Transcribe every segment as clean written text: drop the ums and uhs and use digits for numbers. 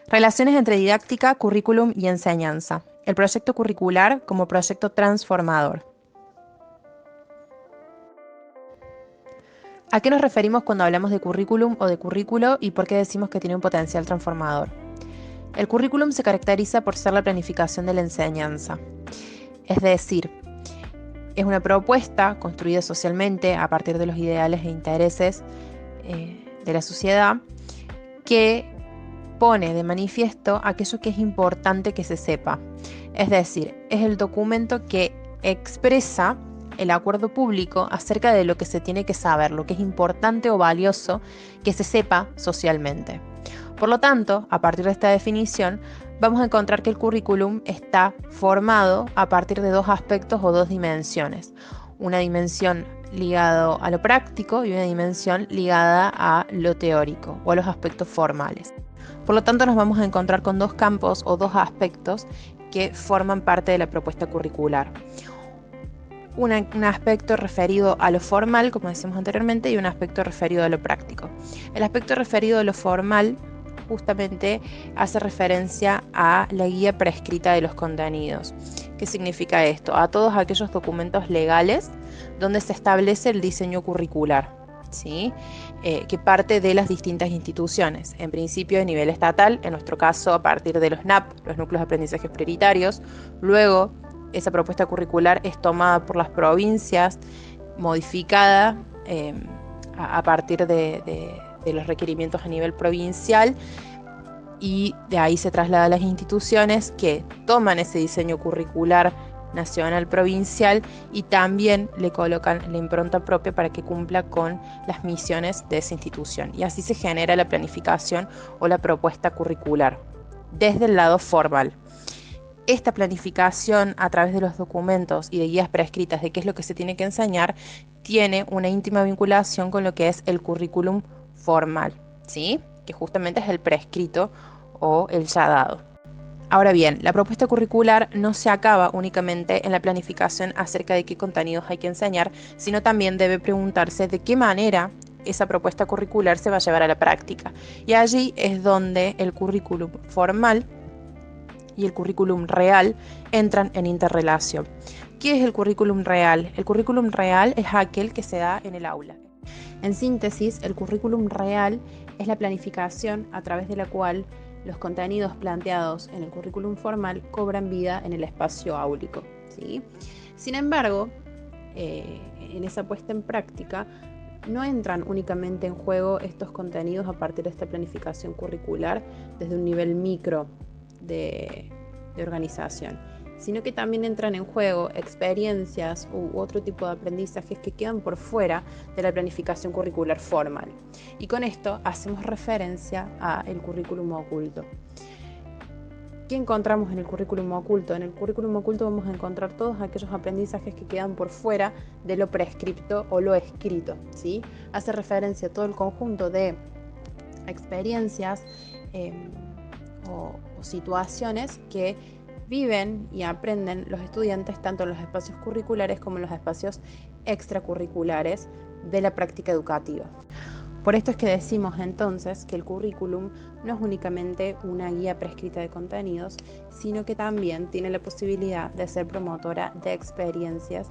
Relaciones entre didáctica, currículum y enseñanza. El proyecto curricular como proyecto transformador. ¿A qué nos referimos cuando hablamos de currículum o de currículo y por qué decimos que tiene un potencial transformador? El currículum se caracteriza por ser la planificación de la enseñanza. Es decir, es una propuesta construida socialmente a partir de los ideales e intereses de la sociedad que pone de manifiesto aquello que es importante que se sepa. Es decir, es el documento que expresa el acuerdo público acerca de lo que se tiene que saber, lo que es importante o valioso que se sepa socialmente. Por lo tanto, a partir de esta definición, vamos a encontrar que el currículum está formado a partir de dos aspectos o dos dimensiones. Una dimensión ligada a lo práctico y una dimensión ligada a lo teórico o a los aspectos formales. Por lo tanto, nos vamos a encontrar con dos campos o dos aspectos que forman parte de la propuesta curricular. Un aspecto referido a lo formal, como decíamos anteriormente, y un aspecto referido a lo práctico. El aspecto referido a lo formal justamente hace referencia a la guía prescrita de los contenidos. ¿Qué significa esto? A todos aquellos documentos legales donde se establece el diseño curricular, ¿sí? Que parte de las distintas instituciones. En principio de nivel estatal, en nuestro caso a partir de los NAP, los núcleos de aprendizajes prioritarios. Luego, esa propuesta curricular es tomada por las provincias, modificada a partir de los requerimientos a nivel provincial, y de ahí se traslada a las instituciones que toman ese diseño curricular nacional provincial y también le colocan la impronta propia para que cumpla con las misiones de esa institución. Y así se genera la planificación o la propuesta curricular desde el lado formal. Esta planificación a través de los documentos y de guías prescritas de qué es lo que se tiene que enseñar tiene una íntima vinculación con lo que es el currículum formal, ¿sí? Que justamente es el prescrito o el ya dado. Ahora bien, la propuesta curricular no se acaba únicamente en la planificación acerca de qué contenidos hay que enseñar, sino también debe preguntarse de qué manera esa propuesta curricular se va a llevar a la práctica. Y allí es donde el currículum formal y el currículum real entran en interrelación. ¿Qué es el currículum real? El currículum real es aquel que se da en el aula. En síntesis, el currículum real es la planificación a través de la cual los contenidos planteados en el currículum formal cobran vida en el espacio áulico, ¿sí? Sin embargo, en esa puesta en práctica, no entran únicamente en juego estos contenidos a partir de esta planificación curricular desde un nivel micro de organización, sino que también entran en juego experiencias u otro tipo de aprendizajes que quedan por fuera de la planificación curricular formal. Y con esto hacemos referencia al currículum oculto. ¿Qué encontramos en el currículum oculto? En el currículum oculto vamos a encontrar todos aquellos aprendizajes que quedan por fuera de lo prescripto o lo escrito, ¿sí? Hace referencia a todo el conjunto de experiencias o situaciones que viven y aprenden los estudiantes tanto en los espacios curriculares como en los espacios extracurriculares de la práctica educativa. Por esto es que decimos entonces que el currículum no es únicamente una guía prescrita de contenidos, sino que también tiene la posibilidad de ser promotora de experiencias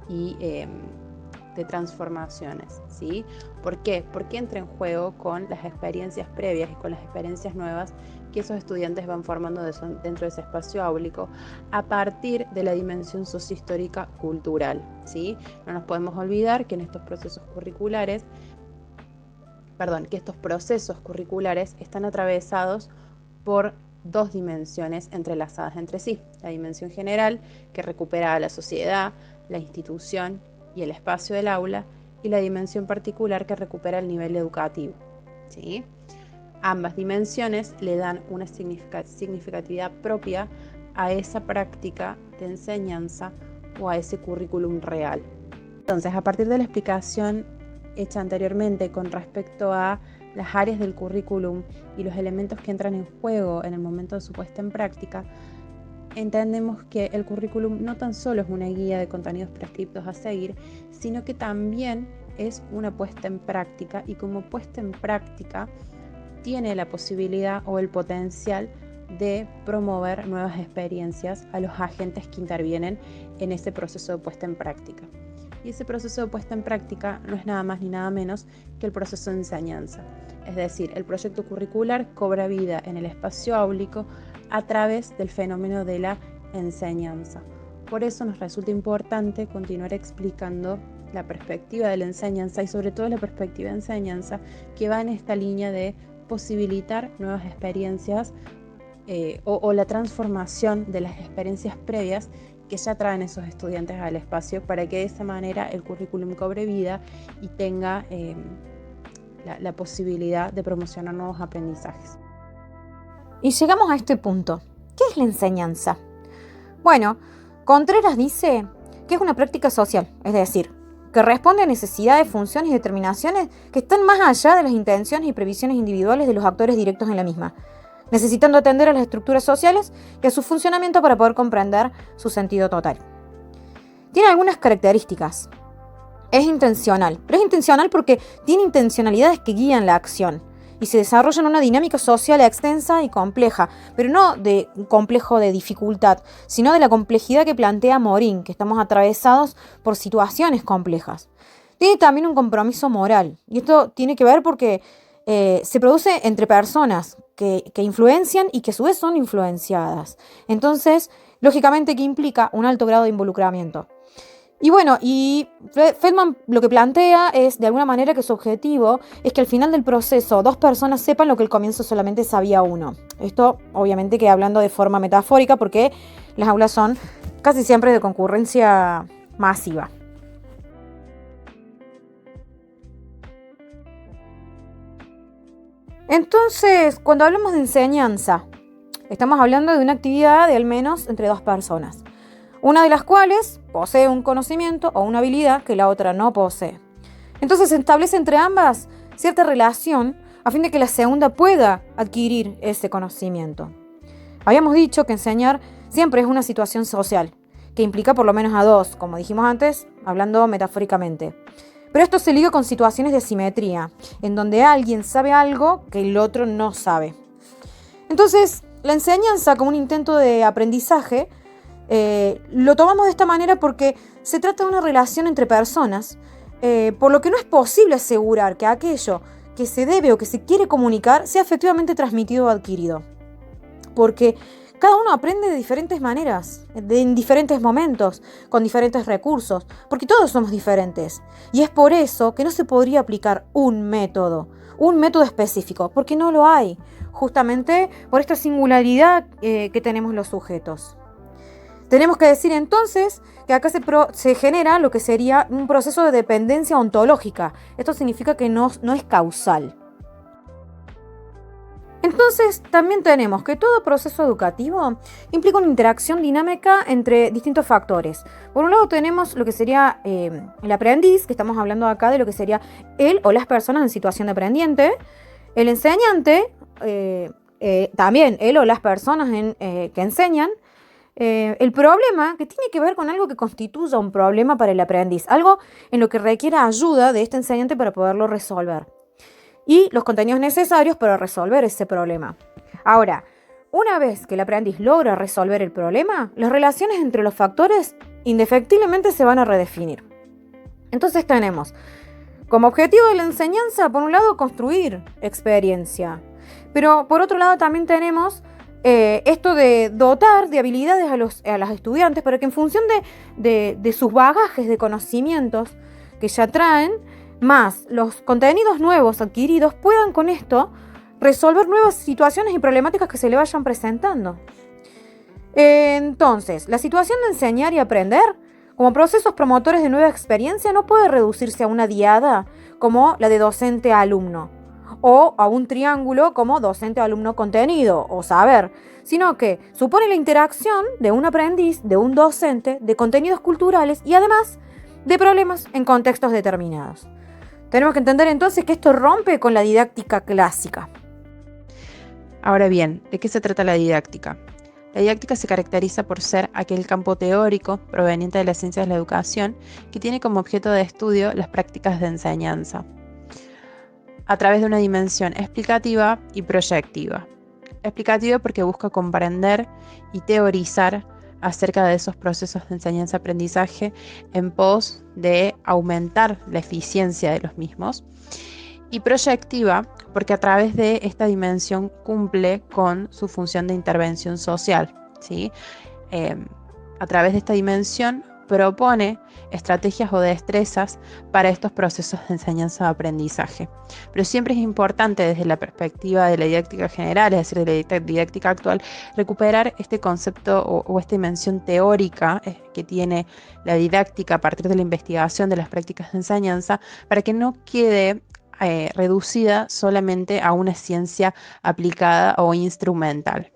y de transformaciones, ¿sí? ¿Por qué? Porque entra en juego con las experiencias previas y con las experiencias nuevas que esos estudiantes van formando dentro de ese espacio áulico a partir de la dimensión sociohistórica cultural, ¿sí? No nos podemos olvidar que en estos procesos curriculares, que estos procesos curriculares están atravesados por dos dimensiones entrelazadas entre sí. La dimensión general, que recupera a la sociedad, la institución y el espacio del aula, y la dimensión particular que recupera el nivel educativo, ¿sí? Ambas dimensiones le dan una significatividad propia a esa práctica de enseñanza o a ese currículum real. Entonces, a partir de la explicación hecha anteriormente con respecto a las áreas del currículum y los elementos que entran en juego en el momento de su puesta en práctica, entendemos que el currículum no tan solo es una guía de contenidos prescriptos a seguir, sino que también es una puesta en práctica, y como puesta en práctica tiene la posibilidad o el potencial de promover nuevas experiencias a los agentes que intervienen en ese proceso de puesta en práctica. Y ese proceso de puesta en práctica no es nada más ni nada menos que el proceso de enseñanza. Es decir, el proyecto curricular cobra vida en el espacio áulico a través del fenómeno de la enseñanza. Por eso nos resulta importante continuar explicando la perspectiva de la enseñanza y sobre todo la perspectiva de enseñanza que va en esta línea de posibilitar nuevas experiencias o la transformación de las experiencias previas que ya traen esos estudiantes al espacio para que de esa manera el currículum cobre vida y tenga la posibilidad de promocionar nuevos aprendizajes. Y llegamos a este punto. ¿Qué es la enseñanza? Bueno, Contreras dice que es una práctica social, es decir, que responde a necesidades, funciones y determinaciones que están más allá de las intenciones y previsiones individuales de los actores directos en la misma, necesitando atender a las estructuras sociales y a su funcionamiento para poder comprender su sentido total. Tiene algunas características. Es intencional, pero es intencional porque tiene intencionalidades que guían la acción y se desarrolla en una dinámica social extensa y compleja, pero no de un complejo de dificultad, sino de la complejidad que plantea Morín, que estamos atravesados por situaciones complejas. Tiene también un compromiso moral, y esto tiene que ver porque se produce entre personas que influencian y que a su vez son influenciadas. Entonces, lógicamente que implica un alto grado de involucramiento. Y bueno, y Feldman lo que plantea es, de alguna manera, que su objetivo es que al final del proceso 2 personas sepan lo que al comienzo solamente sabía uno. Esto, obviamente, que hablando de forma metafórica, porque las aulas son casi siempre de concurrencia masiva. Entonces, cuando hablamos de enseñanza, estamos hablando de una actividad de al menos entre 2 personas. Una de las cuales posee un conocimiento o una habilidad que la otra no posee. Entonces se establece entre ambas cierta relación a fin de que la segunda pueda adquirir ese conocimiento. Habíamos dicho que enseñar siempre es una situación social, que implica por lo menos a 2, como dijimos antes, hablando metafóricamente. Pero esto se liga con situaciones de simetría, en donde alguien sabe algo que el otro no sabe. Entonces, la enseñanza como un intento de aprendizaje lo tomamos de esta manera porque se trata de una relación entre personas, por lo que no es posible asegurar que aquello que se debe o que se quiere comunicar sea efectivamente transmitido o adquirido. Porque cada uno aprende de diferentes maneras, en diferentes momentos, con diferentes recursos, porque todos somos diferentes. Y es por eso que no se podría aplicar un método específico, porque no lo hay, justamente por esta singularidad que tenemos los sujetos. Tenemos que decir entonces que acá se genera lo que sería un proceso de dependencia ontológica. Esto significa que no es causal. Entonces también tenemos que todo proceso educativo implica una interacción dinámica entre distintos factores. Por un lado tenemos lo que sería el aprendiz, que estamos hablando acá de lo que sería él o las personas en situación de aprendiente. El enseñante, también él o las personas que enseñan. El problema, que tiene que ver con algo que constituya un problema para el aprendiz, algo en lo que requiera ayuda de este enseñante para poderlo resolver, y los contenidos necesarios para resolver ese problema. Ahora, una vez que el aprendiz logra resolver el problema, las relaciones entre los factores indefectiblemente se van a redefinir. Entonces tenemos como objetivo de la enseñanza, por un lado, construir experiencia, pero por otro lado también tenemos esto de dotar de habilidades a los estudiantes para que en función de sus bagajes de conocimientos que ya traen, más los contenidos nuevos adquiridos, puedan con esto resolver nuevas situaciones y problemáticas que se le vayan presentando. Entonces, la situación de enseñar y aprender como procesos promotores de nueva experiencia no puede reducirse a una diada como la de docente-alumno, o a un triángulo como docente-alumno-contenido o saber, sino que supone la interacción de un aprendiz, de un docente, de contenidos culturales y además de problemas en contextos determinados. Tenemos que entender entonces que esto rompe con la didáctica clásica. Ahora bien, ¿de qué se trata la didáctica? La didáctica se caracteriza por ser aquel campo teórico proveniente de las ciencias de la educación que tiene como objeto de estudio las prácticas de enseñanza. a través de una dimensión explicativa y proyectiva. Explicativa porque busca comprender y teorizar acerca de esos procesos de enseñanza-aprendizaje en pos de aumentar la eficiencia de los mismos. Y proyectiva porque a través de esta dimensión cumple con su función de intervención social, ¿sí? A través de esta dimensión propone estrategias o destrezas para estos procesos de enseñanza-aprendizaje. Pero siempre es importante desde la perspectiva de la didáctica general, es decir, de la didáctica actual, recuperar este concepto o esta dimensión teórica que tiene la didáctica a partir de la investigación de las prácticas de enseñanza para que no quede reducida solamente a una ciencia aplicada o instrumental.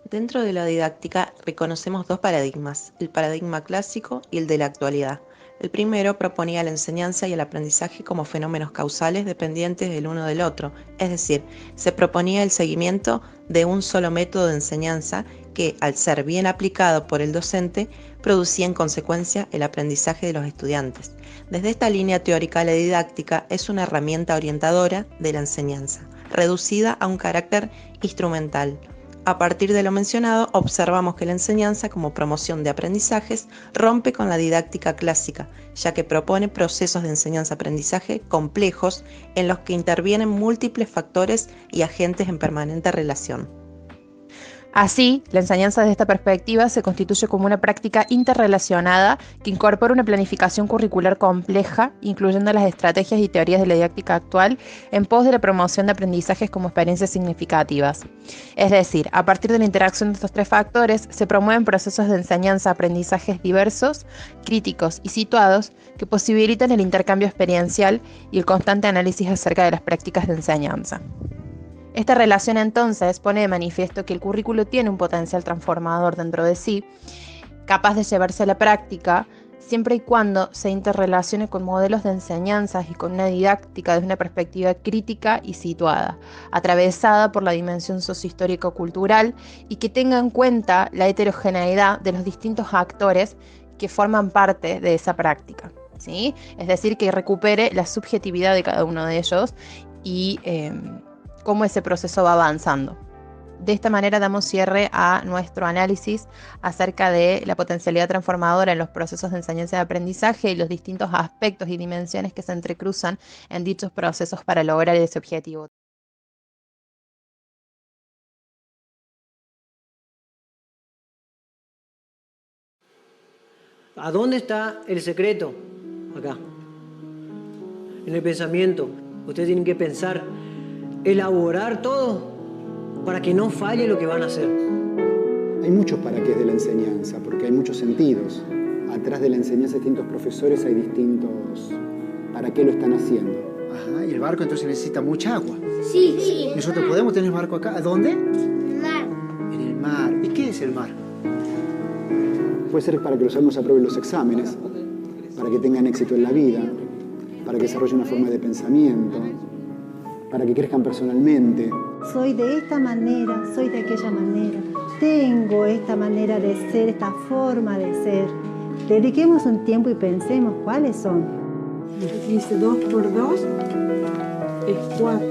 Dentro de la didáctica reconocemos dos paradigmas, el paradigma clásico y el de la actualidad. El primero proponía la enseñanza y el aprendizaje como fenómenos causales dependientes del uno del otro, es decir, se proponía el seguimiento de un solo método de enseñanza que, al ser bien aplicado por el docente, producía en consecuencia el aprendizaje de los estudiantes. Desde esta línea teórica, la didáctica es una herramienta orientadora de la enseñanza, reducida a un carácter instrumental. A partir de lo mencionado, observamos que la enseñanza como promoción de aprendizajes rompe con la didáctica clásica, ya que propone procesos de enseñanza-aprendizaje complejos en los que intervienen múltiples factores y agentes en permanente relación. Así, la enseñanza desde esta perspectiva se constituye como una práctica interrelacionada que incorpora una planificación curricular compleja, incluyendo las estrategias y teorías de la didáctica actual, en pos de la promoción de aprendizajes como experiencias significativas. Es decir, a partir de la interacción de estos tres factores, se promueven procesos de enseñanza-aprendizajes diversos, críticos y situados que posibilitan el intercambio experiencial y el constante análisis acerca de las prácticas de enseñanza. Esta relación entonces pone de manifiesto que el currículo tiene un potencial transformador dentro de sí, capaz de llevarse a la práctica, siempre y cuando se interrelacione con modelos de enseñanzas y con una didáctica desde una perspectiva crítica y situada, atravesada por la dimensión sociohistórico-cultural y que tenga en cuenta la heterogeneidad de los distintos actores que forman parte de esa práctica, ¿sí? Es decir, que recupere la subjetividad de cada uno de ellos y cómo ese proceso va avanzando. De esta manera damos cierre a nuestro análisis acerca de la potencialidad transformadora en los procesos de enseñanza y aprendizaje y los distintos aspectos y dimensiones que se entrecruzan en dichos procesos para lograr ese objetivo. ¿A dónde está el secreto? Acá. En el pensamiento. Ustedes tienen que pensar, elaborar todo para que no falle lo que van a hacer. Hay muchos para qué de la enseñanza, porque hay muchos sentidos. Atrás de la enseñanza de distintos profesores hay distintos para qué lo están haciendo. Ajá, y el barco entonces necesita mucha agua. Sí. ¿Nosotros podemos tener barco acá? ¿A dónde? Mar. En el mar. ¿Y qué es el mar? Puede ser para que los alumnos aprueben los exámenes, para que tengan éxito en la vida, para que desarrollen una forma de pensamiento, para que crezcan personalmente. Soy de esta manera, soy de aquella manera. Tengo esta manera de ser, esta forma de ser. Dediquemos un tiempo y pensemos cuáles son. Dice 2 por 2 es 4.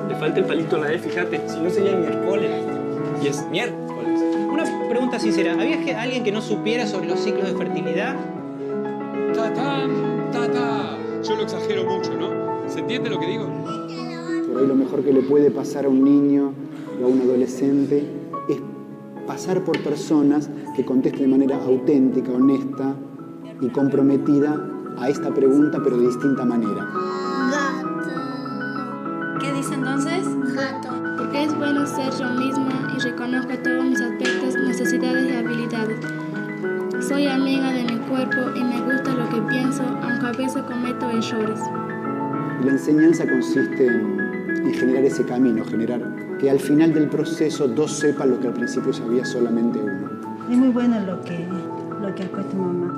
Le falta el palito a la E, fíjate. Si no sería miércoles. Y es miércoles. Una pregunta sincera. ¿Había alguien que no supiera sobre los ciclos de fertilidad? ¡Tatán! Yo lo exagero mucho, ¿no? ¿Se entiende lo que digo? Por ahí lo mejor que le puede pasar a un niño o a un adolescente es pasar por personas que contesten de manera auténtica, honesta y comprometida a esta pregunta, pero de distinta manera. Gato. ¿Qué dice entonces? Gato. Porque es bueno ser yo misma y reconozco todos mis aspectos, necesidades y habilidades. Soy amiga de mi cuerpo y me gusta lo que pienso, aunque a veces cometo errores. La enseñanza consiste en generar ese camino, generar que al final del proceso dos sepan lo que al principio sabía solamente uno. Es muy bueno lo que ha puesto mamá.